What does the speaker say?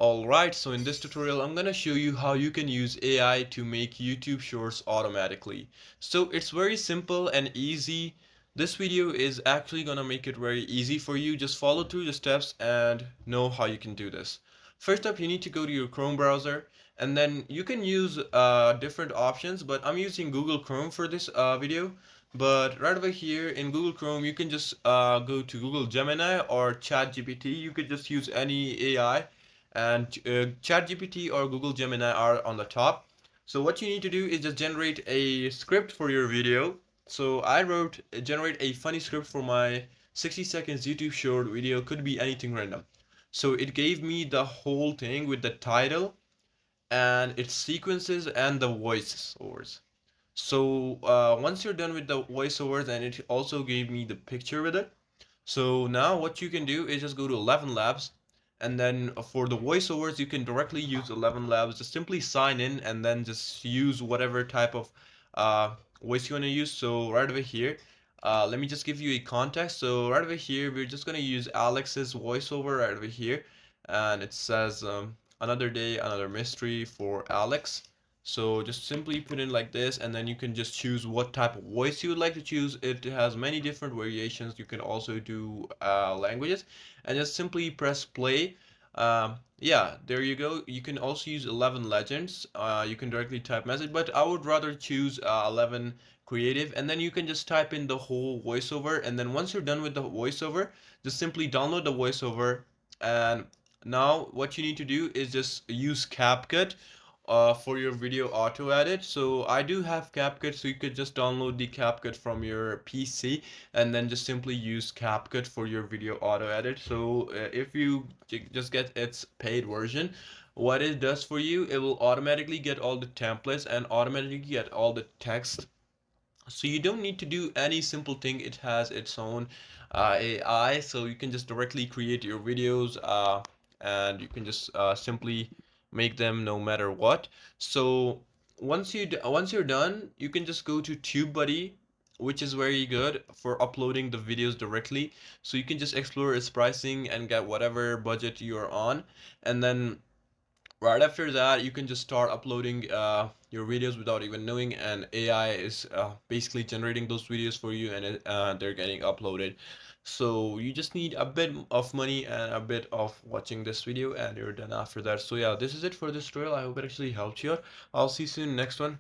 Alright, so in this tutorial I'm gonna show you how you can use AI to make YouTube shorts automatically. So it's very simple and easy. This video is actually gonna make it very easy for you. Just follow through the steps and know how you can do this. First up, you need to go to your Chrome browser, and then you can use different options, but I'm using Google Chrome for this video. But right over here in Google Chrome, you can just go to Google Gemini or ChatGPT. You could just use any AI, and ChatGPT or Google Gemini are on the top. So what you need to do is just generate a script for your video. So I wrote generate a funny script for my 60 seconds YouTube short video, could be anything random. So it gave me the whole thing with the title and its sequences and the voiceovers. So once you're done with the voiceovers, and it also gave me the picture with it. So now what you can do is just go to 11 Labs, and then for the voiceovers you can directly use 11 Labs. Just simply sign in and then just use whatever type of uh, voice you want to use. So right over here, let me just give you a context. So right over here, we're just going to use Alex's voiceover right over here, and it says another day, another mystery for Alex. So just simply put in like this, and then you can just choose what type of voice you would like to choose. It has many different variations. You can also do languages, and just simply press play. Yeah, there you go. You can also use 11 legends. You can directly type message, but I would rather choose 11 creative, and then you can just type in the whole voiceover. And then once you're done with the voiceover, just simply download the voiceover. And now what you need to do is just use CapCut for your video auto edit. So I do have CapCut, so you could just download the CapCut from your PC and then just simply use CapCut for your video auto edit. So if you just get its paid version, what it does for you, it will automatically get all the templates and automatically get all the text. So you don't need to do any simple thing. It has its own AI, so you can just directly create your videos, and you can just simply make them no matter what. So once you're done, you can just go to TubeBuddy, which is very good for uploading the videos directly. So you can just explore its pricing and get whatever budget you're on, and then right after that you can just start uploading your videos without even knowing, and AI is basically generating those videos for you, and they're getting uploaded. So you just need a bit of money and a bit of watching this video, and you're done after that. So yeah, this is it for this tutorial. I hope it actually helped you out. I'll see you soon next one.